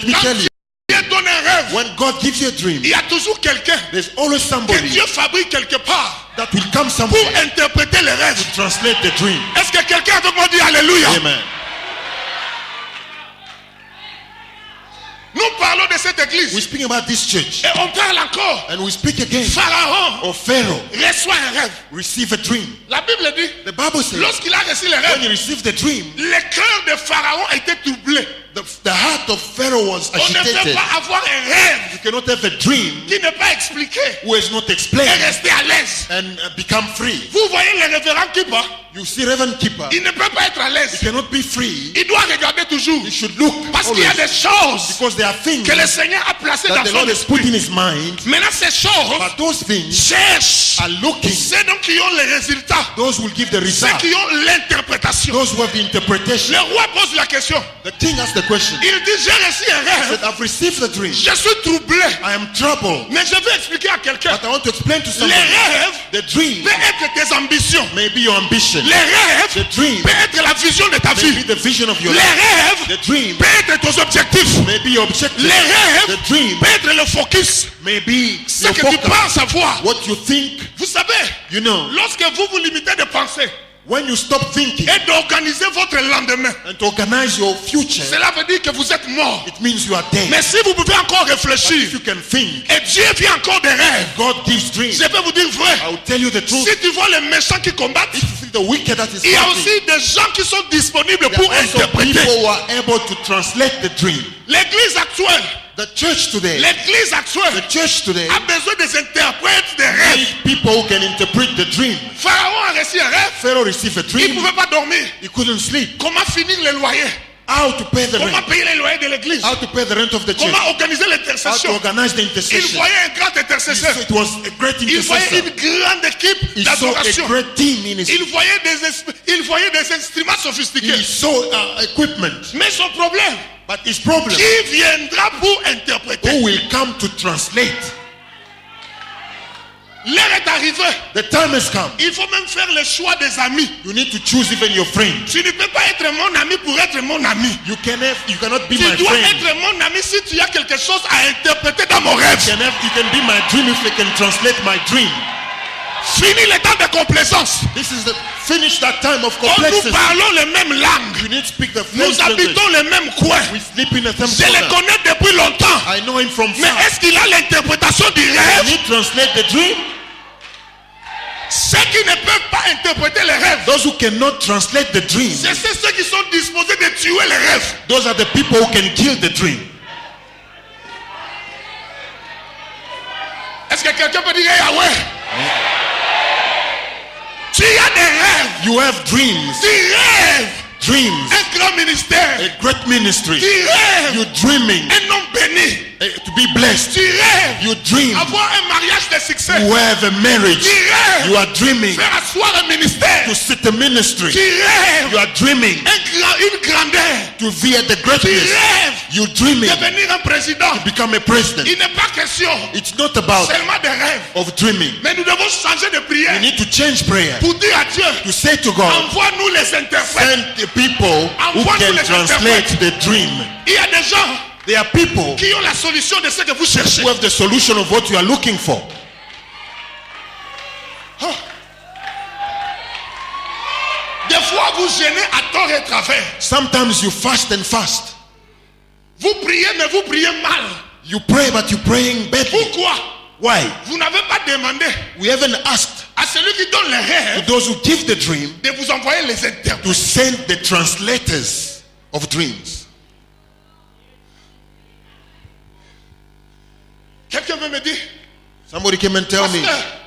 me tell you. Dieu donne un rêve. When God gives you a dream, Il y a toujours quelqu'un there's always que somebody Dieu fabrique quelque part that will come pour somewhere interpréter les rêves. to translate the dream. Est-ce que quelqu'un avec moi dit Alléluia? Amen. Nous parlons de cette église. We're speaking about this church. Et on parle encore. And we speak again Pharaon of Pharaoh. reçoit un rêve. Receive a dream. La Bible dit, The Bible says lorsqu'il a reçu le when rêve, he received the dream, le cœur de Pharaon était troublé. the heart of Pharaoh was On ne peut agitated. pas avoir un rêve You cannot have a dream qui n'est pas expliqué who is not et explained rester à l'aise. and become free. Vous voyez le révérend Kiba, You see, Reverend Keeper, il ne peut pas être à he l'aise. cannot be free. Il doit regarder toujours. He should look Parce qu'il y a always, des choses because there are things que le Seigneur a placées that dans the son Lord has put esprit. in his mind. Maintenant, ces choses But those things cherchent are looking. ceux donc qui ont les résultats, Those will give the ceux result. qui ont l'interprétation. Those who have the interpretation. Le roi pose la question. The king asks the question. Il dit, j'ai reçu un He rêve. said, I've received the dream. Je suis troublé. I am troubled. Mais je vais expliquer à quelqu'un. But I want to explain to Les somebody. rêves The dream peuvent être tes ambitions. may be your ambition. Les rêves The dream peuvent être la vision de ta may be vie. the vision of your Les life. rêves The dream peuvent être tes objectifs. may be your objective. Les rêves The dream peuvent être le focus. may be Ce your que tu focus. penses avoir. What you think, Vous savez, you know. lorsque vous vous limitez de penser When you stop thinking et d'organiser votre lendemain, and to organize your future, cela veut dire que vous êtes mort. it means you are dead. Mais si vous pouvez encore But réfléchir if you can think, et Dieu vient encore des rêves, God gives dreams. je vais vous dire vrai. I will tell you the truth. Si tu vois les méchants qui combattent, If you see the wicked that is il y a fighting, aussi des gens qui sont disponibles there pour are also interpréter. people who are able to translate the dream. L'église actuelle, The church today, l'église actuelle the church today, a besoin des interprètes des rêves. need people who can interpret the dream. Pharaon a reçu un rêve, Pharaoh received a il ne dream. pouvait pas dormir. He couldn't sleep. Comment finir les loyers? How to pay the Comment rent? payer les loyers de l'église? How to pay the rent of the church? Comment organiser How to l'intercession? organize the Il intercession? voyait un grand So intercesseur. it was a great Il voyait intercessor. une grande équipe He saw a d'adoration. great team in his. Il voyait des instruments sophistiqués. He saw equipment. Mais son problème, But his problem, qui viendra pour interpréter? who will come to translate? L'heure est arrivée. The time has come. Il faut même faire le choix des amis. You need to choose even your friend. Tu ne peux pas être mon ami pour être mon ami. You cannot be Tu my dois friend. être mon ami si tu as quelque chose à interpréter dans mon rêve. You can be my dream if you can translate my dream. Fini le temps de complaisance. This is the finish that time of Oh, nous complexity. parlons les mêmes langues. You need to speak the Nous French language. habitons les mêmes coins. We sleep in the same Je le corner. connais depuis longtemps. I know him from Mais far. est-ce qu'il a l'interprétation du Can rêve? he translate the dream? Ceux qui ne peuvent pas interpréter les rêves, Those who cannot translate the dream, c'est ceux qui sont disposés de tuer les rêves. those are the people who can kill the dream. Est-ce que quelqu'un peut dire Yahweh? Tu as des rêves. You have dreams. Tu rêves Dreams. un grand ministère. A great ministry. Tu rêves You're dreaming un homme béni. to be blessed. Tu rêves You dream avoir un mariage de succès. to have a marriage. Tu rêves You are dreaming faire asseoir un ministère. to sit a ministry. Tu rêves You are dreaming une grandeur. to be at the Tu greatness. rêves You're dreaming devenir un président. to become a president. Il n'est pas question It's not about seulement des rêves. of dreaming. Mais nous devons changer de You prière need to change prayer pour dire à Dieu, to say to God, envoie-nous les interprètes. send the people who can translate the dream. Il y a des gens There are people qui ont la solution de ce que vous cherchez. who have the solution of what you are looking for. Des fois, vous gênez à tort et travers. Sometimes you fast and fast. Vous priez, mais vous priez mal. You pray, but you're praying badly. Pourquoi? Why? Vous n'avez pas demandé We haven't asked à celui qui donne les to rêves those who give the dream de vous envoyer les interprètes. to send the translators of dreams. Quelqu'un veut me dire, Somebody came and tell me,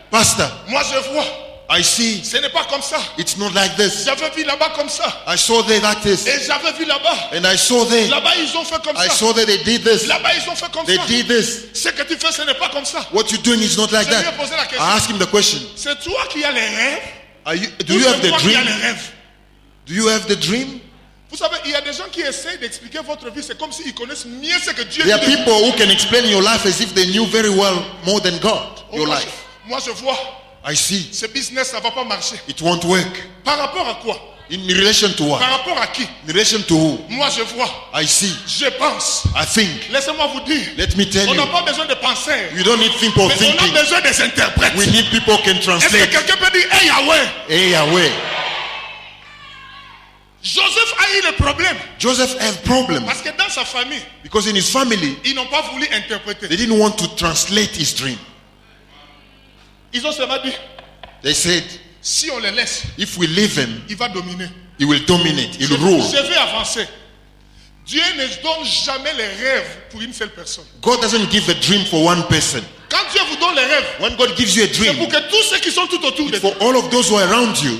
Pastor, moi je vois, I see ce n'est pas comme ça. it's not like this. J'avais vu là-bas comme ça. I saw they like this. Et j'avais vu là-bas. And I saw they. Là-bas, ils ont fait comme I ça. saw that they did this. Là-bas, ils ont fait comme They ça. did this. Ce que tu fais, ce n'est pas comme ça. What you're doing is not like Je lui ai that. posé la question. I asked him the question. C'est toi qui as les rêves? Do you have C'est the toi qui as les dream? rêves. Do you have the dream? Vous savez, il y a des gens qui essayent d'expliquer votre vie. C'est comme s'ils connaissent mieux ce que Dieu There are dit. people who can explain your life as if they knew very well more than God, your life. Moi, je vois, I see. ce business, ça ne va pas marcher. It won't work. Par rapport à quoi? In relation to what? Par rapport à qui? In relation to who? Moi je vois. I see. Je pense. I think. Laissez-moi vous dire. Let me tell On n'a you. pas besoin de penseurs. You don't need people Mais on thinking. a besoin des interprètes. We need people who can Est-ce que translate. quelqu'un peut dire hey Yahweh? Hey, Yahweh. Joseph a eu le problème. Joseph had problem Parce que dans sa famille, because in his family, ils n'ont pas voulu interpréter. they didn't want to translate his dream. Ils ont seulement dit, They said, si on le laisse, if we leave him, il va dominer. he will dominate, he will rule. Je vais avancer. Dieu ne donne jamais les rêves pour une seule personne. God doesn't give a dream for one person. Quand Dieu vous donne les rêves, When God gives you a c'est dream, pour que tous ceux qui sont tout autour de for toi. all of those who are around you,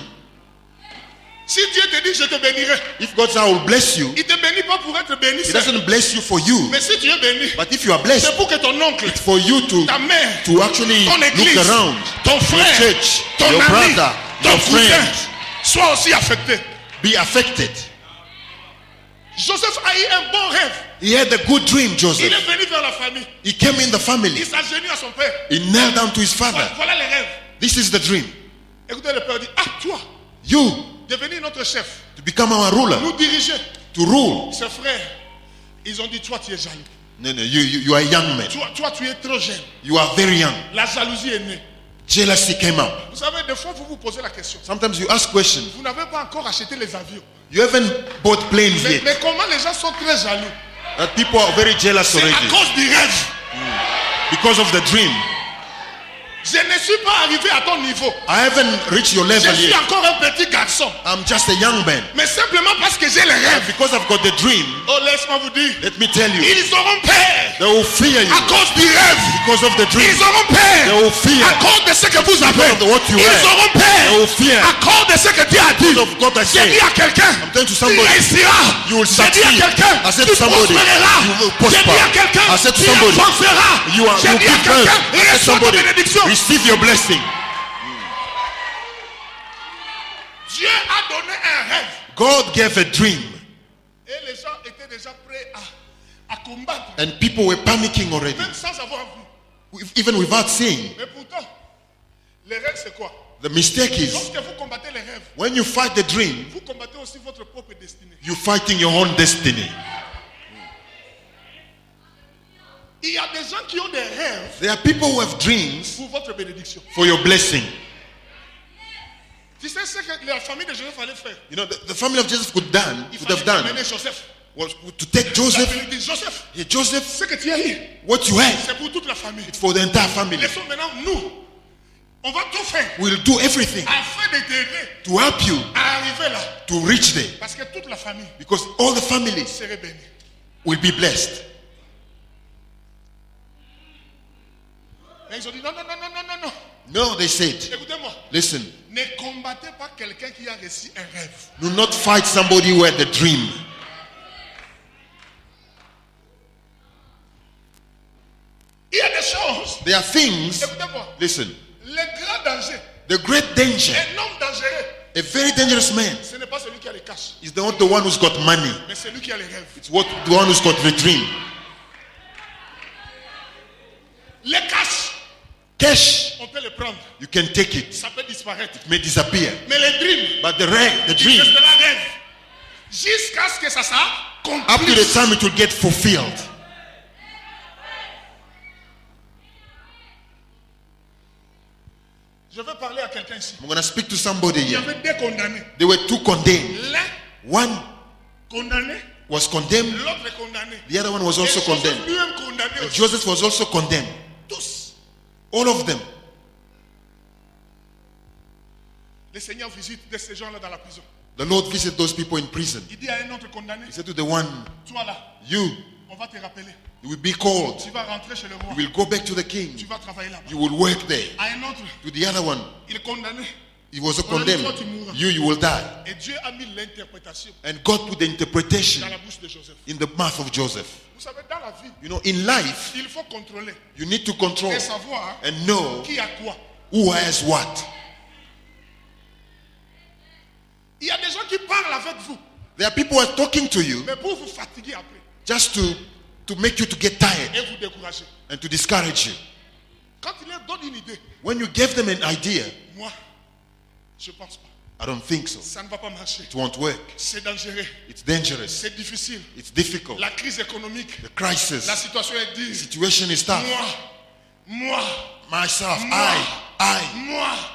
Si Dieu te dit je te bénirai, if God says I will bless you, il ne te bénit pas pour être béni. He doesn't bless you for you. Mais si tu es béni, But if you are blessed, c'est pour que ton oncle, it's for you ta mère, to actually ton église, look around, ton your frère, church, ton your ami, brother, ton your cousin friend, soient aussi affectés. be affected. Joseph a eu un bon rêve. He had a good dream, Il Joseph. est venu vers la famille. He came in the Il family. s'agenouille à son père. He knelt down to his father. Voilà les rêves. This is the dream. Écoutez, le père dit, ah toi, You, devenir notre chef, to become our ruler, nous diriger. to rule. Ses frères, ils ont dit, toi tu es jaloux. No, you are a young man. Toi tu es trop jeune. You are very young. La jalousie est née. Jealousy came out. Vous savez, des fois, vous vous posez la question. Sometimes you ask questions. Vous n'avez pas encore acheté les avions. You haven't bought planes yet. Mais comment les gens sont très jaloux? That people are very jealous C'est à already cause du rêve. because of the dream. Je ne suis pas arrivé à ton niveau. I haven't reached your Je level suis yet. encore un petit garçon. I'm just a young man. Mais simplement parce que j'ai les rêves. Because I've got the dream, Oh, laisse-moi vous dire. let me tell you, Ils auront peur they will fear you à cause du rêve. because of the dream. Ils auront They peur will fear à cause de ce que vous avez. because of what you Ils have. auront They peur will fear à cause de ce que Dieu a dit. because of God has J'ai dit said. à quelqu'un, I'm telling to tu somebody, réussiras. you will J'ai dit à succeed. quelqu'un, I said tu to somebody, prospéreras. you will J'ai dit à prosper. quelqu'un, I said to tu somebody, avanceras. you J'ai will dit à give quelqu'un, birth. I said to reçois ta somebody, bénédiction. receive your blessing. Dieu a donné un rêve. God gave a dream Et les gens étaient déjà prêts à combattre, and people were panicking already, même sans avoir vu. even without seeing. Mais pourtant, les rêves c'est quoi? The mistake is Lorsque vous combattez les rêves, when you fight the dream, vous combattez aussi votre propre destinée. you're fighting your own destiny. Il y a des gens qui ont des rêves There are people who have dreams pour votre bénédiction. for your blessing. Tu sais ce que la famille de Joseph allait faire? You know, the family of Joseph could Il have fallait done amener Joseph. was to take La Joseph. famille dit, Joseph, Hey, Joseph, ce que tu as eu, what you have, c'est pour toute la famille. it's for the entire family. Laissons maintenant nous, on va tout faire We'll do everything afin de t'aider to help you à arriver là. to reach there Parce que toute la famille because all the families serait bénie. will be blessed. Mais ils ont dit non, non, non, non, non, non, non. No, they said, Écoutez-moi, listen, ne combattez pas quelqu'un qui a reçu un rêve. do not fight somebody who had the dream. Il y a des choses. There are things, Écoutez-moi, listen, le grand danger, the great danger, un homme dangereux, a very dangerous man ce n'est pas celui qui a les caches, is not the one who's got money. mais celui qui a les rêves. It's the one who's got the dream. Les caches, Cash, on peut les prendre, you can take it. ça peut disparaître. It may disappear. Mais les dreams, But the il dream, restera rêve. Jusqu'à ce que ça up to the s'accomplisse. time it will get fulfilled. Je vais parler à quelqu'un ici. I'm going to speak to somebody Il y here. avait deux condamnés. They were two condemned. L'un One condamné, was condemned, l'autre condamné. the other one was Et also Joseph condemned. lui-même condamné aussi. Joseph was also condemned. Tous. All of them. Le Seigneur visite ces gens-là dans la prison. The Lord visited those people in prison. Il dit à un autre condamné, He said to the one, toi là, you on va te rappeler. will be called. Tu vas rentrer chez le roi. You will go back to the king. Tu vas travailler là-bas. You will work there. À un autre, To the other one, il est condamné. he was On a dit, condemned. toi, tu mourras. You will die. Et Dieu a mis l'interprétation And God put the interpretation dans la bouche de Joseph. in the mouth of Joseph. Vous savez, dans la vie, You know, in life, il faut contrôler you need to control et savoir and know qui a quoi. who has what. Il y a des gens qui parlent avec vous, There are people who are talking to you mais pour vous fatiguer après just to make you to get tired et vous décourager. and to discourage you. Quand il leur donne une idée, When you give them an idea, moi, je ne pense pas. I don't think so. Ça ne va pas marcher. It won't work. C'est dangereux. It's dangerous. C'est difficile. It's difficult. La crise économique. The crisis. La situation est The dure. situation is tough. Moi. Myself, Moi.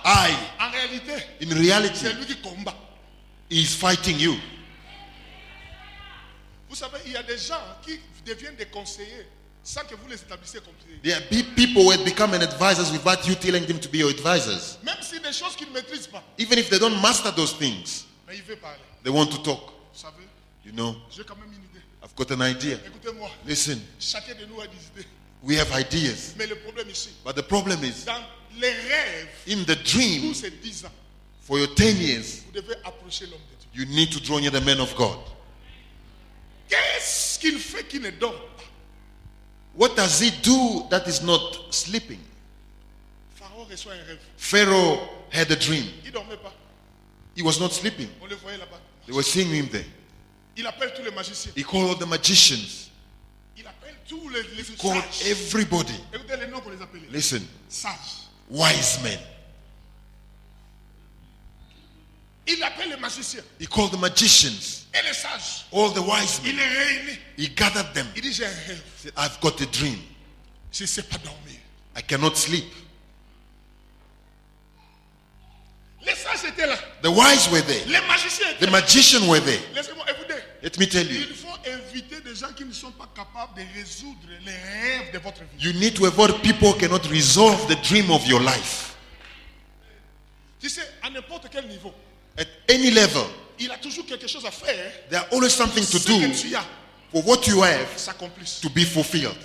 I. En réalité, In reality, c'est lui qui combat. he's fighting you. Vous savez, il y a des gens qui deviennent des conseillers sans que vous les établissiez comme conseillers. There are people who become an advisors without you telling them to be your advisors. Même si des choses qu'ils ne maîtrisent pas. Even if they don't master those things, Mais il veut parler. they want to talk. Vous savez, You know, j'ai quand même une idée. I've got an idea. Écoutez-moi, Listen, chacun de nous a des idées. we have ideas. Mais le problème ici, But the problem is, dans les rêves, in the dream, tous ces 10 ans, for your 10 years, vous devez approcher l'homme de Dieu. you need to draw near the man of God. Qu'est-ce qu'il fait qui ne dort pas? What does he do that is not sleeping? Pharaon reçoit un rêve. Pharaoh had a dream. Il ne dormait pas. He was not sleeping. On le voyait là-bas. They were seeing him there. Il appelle tous les magiciens. He called all the magicians. Il appelle tous les Called sages. everybody. Écoutez les noms qu'on les appelait. Listen, Sages. wise men. Il appelle les magiciens He called the magicians, et les sages. all the wise Il men. les réunit. He gathered them. Il dit j'ai un rêve. He said, I've got a dream. Je ne sais pas dormir. I cannot sleep. Les sages étaient là. The wise were there. Les magiciens étaient The là. magicians were there. Laissez-moi écouter. Let me tell you, Il faut éviter des gens qui ne sont pas capables de résoudre les rêves de votre vie. you need to avoid people who cannot resolve the dream of your life. Tu sais, à n'importe quel niveau, At any level, il a toujours quelque chose à faire. there's always something to Ce do que tu as for what you have s'accomplisse. to be fulfilled.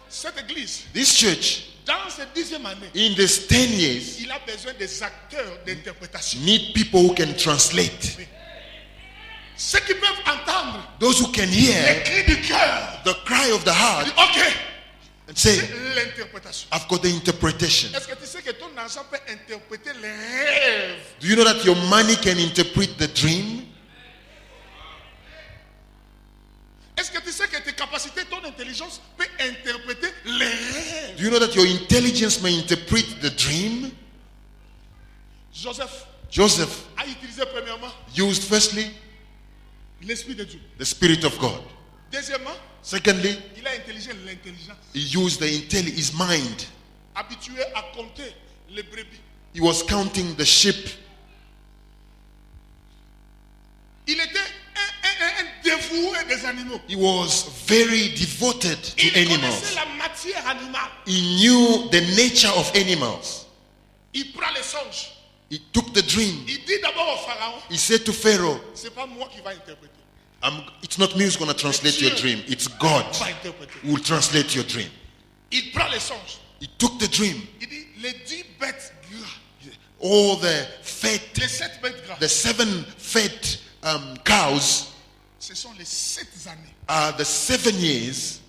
Cette église, This church, dans cette 10e année, in these 10 years, il a besoin des acteurs d'interprétation. need people who can translate. Ceux qui peuvent entendre Those who can les hear cris du cœur. the cry of the heart Ok, and say, c'est l'interprétation. I've got the interpretation. Est-ce que tu sais que ton argent peut interpréter les rêves? Do you know that your money can interpret the dream? Est-ce que tu sais que tes capacités, ton intelligence peut interpréter les rêves? Do you know that your intelligence may interpret the dream? Joseph A utilisé premièrement used firstly l'Esprit de Dieu. the Spirit of God. Deuxièmement, Secondly, il a intelligé l'intelligence. he used his mind. Habitué à compter les brebis. He was counting the sheep. Il était un dévoué des animaux. He was very devoted to Il connaissait animals. la matière animale. He knew the nature of animals. Il prend les songes. He took the dream. Il dit d'abord au Pharaon, He said to Pharaoh, c'est pas moi qui va interpréter. it's not me who's going to translate your dream. It's God Va interpréter. who will translate your dream. Il prend les songes. He took the dream. Il dit les 10 bêtes gras. All the fat, Les 7 bêtes gras. the 7 fat cows Ce sont les 7 années are the 7 years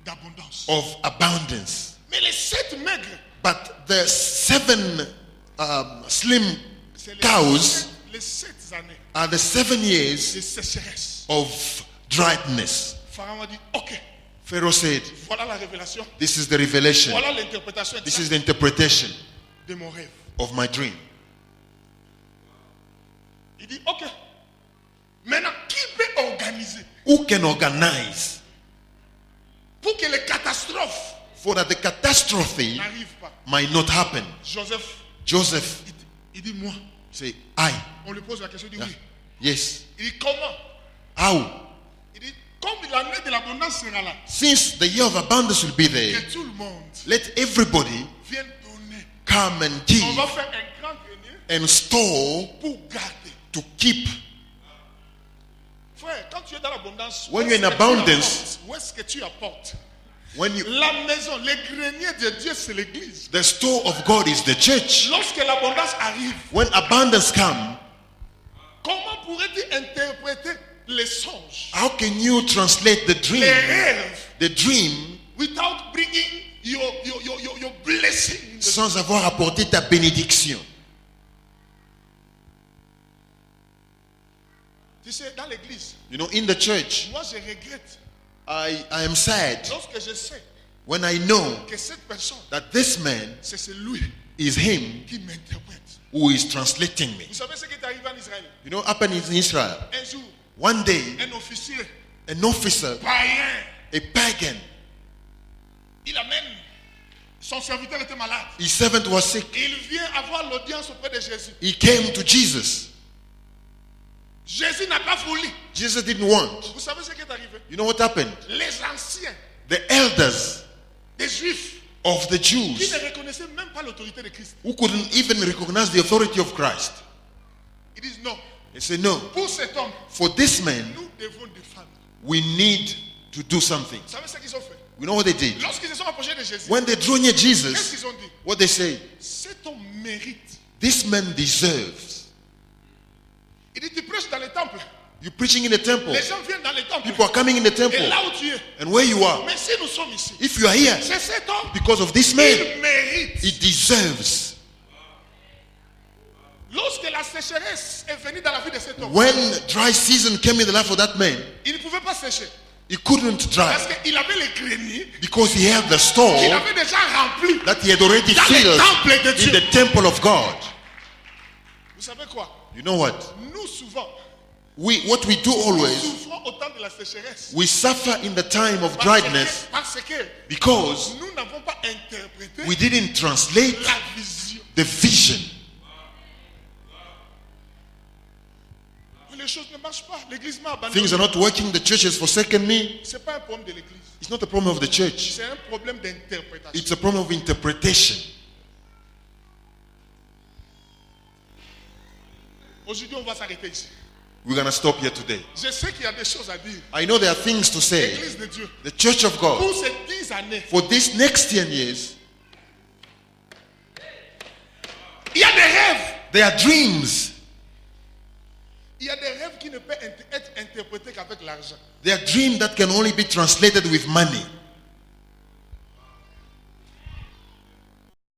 d'abondance. of abundance. Mais les 7 maigres, But the 7 slim c'est cows les 7 années are the 7 years de sécheresse. of dryness. Pharaon a dit, ok, Pharaoh said, voilà la révélation. this is the revelation. Voilà l'interprétation This is the interpretation de mon rêve. of my dream. Il dit, ok. Maintenant, qui peut organiser Who can organize pour que les catastrophes for that the catastrophe n'arrivent pas? might not happen? Joseph, Joseph il dit, moi. say, I. On lui pose la question, il dit oui. Yes. Il dit, comment? How? Il dit, comme l'année de l'abondance sera là, Since the year of abundance will be there, que tout le monde let everybody vienne donner. come and On give va faire un grand grenier and store pour garder. to keep. Frère, quand tu es dans l'abondance, When you're in abundance, où est-ce que tu apportes? when you, La maison, les greniers de Dieu, c'est l'église. the store of God is the church. Lorsque l'abondance arrive, When abundance comes, comment pourrais-tu interpréter les songes, how can you translate the les dream? rêves, The dream without bringing your blessing? sans avoir apporté ta bénédiction. Tu sais, dans l'église, You know, in the church, moi je regrette I am sad lorsque je sais when I know que cette personne, that this man c'est celui is him qui m'interprète. who is translating me. Vous savez ce qui est arrivé en Israël? You know what happened in Israel? Un jour, One day, un officier an officer, païen, a pagan, il amène, son serviteur était malade. his servant was sick. Il vient avoir l'audience auprès de Jésus. He came to Jesus. Jésus n'a pas voulu. Jesus didn't want. Vous savez ce qui est arrivé? You know what happened? Les anciens The elders des Juifs of the qui Jews, ne reconnaissaient même pas l'autorité de Christ, who couldn't even recognize the authority of Christ, ils disent non. they say, no, Pour cet homme, for this man, nous devons défendre. we need to do something. Vous savez ce qu'ils ont fait? You know what they did? Lorsqu'ils se sont approchés de Jésus, When they drew near qu'est-ce Jesus, qu'ils ont dit? what they say, Cet homme mérite. this man deserves. Il dit, tu prêches dans le temple. You're preaching in the temple. Les gens viennent dans le temple. People are coming in the Et temple. là où tu es. And where you are, Mais si nous sommes ici, if you are here, c'est cet homme. because of this man, Il mérite. he deserves. Lorsque la sécheresse est venue dans la vie de cet homme, When dry season came in the life of that man, il ne pouvait pas sécher. he couldn't Parce dry qu'il avait les greniers because he had the qu'il store avait déjà remplis that he had already dans le filled temple de in Dieu. the temple of God. Vous savez quoi? You know what? Nous souvent, What we do nous always, souffrons au temps de la sécheresse. we suffer in the time of dryness Parce que because nous n'avons pas interprété we didn't translate la vision. the vision. Les choses ne marchent pas. L'église m'a abandonné. Things are not working. The church has forsaken me. Ce n'est pas un problème de l'église. It's not a problem of the church. C'est un problème d'interprétation. It's a problem of interpretation. Aujourd'hui, on va s'arrêter ici. We're going to stop here today. Je sais qu'il y a des choses à dire. I know there are things to say. L'église de Dieu. The church of God, Pour ces 10 années, for these next 10 years, il y a des rêves. there are dreams. Il y a des rêves qui ne peuvent être interprétés qu'avec l'argent. There are dreams that can only be translated with money.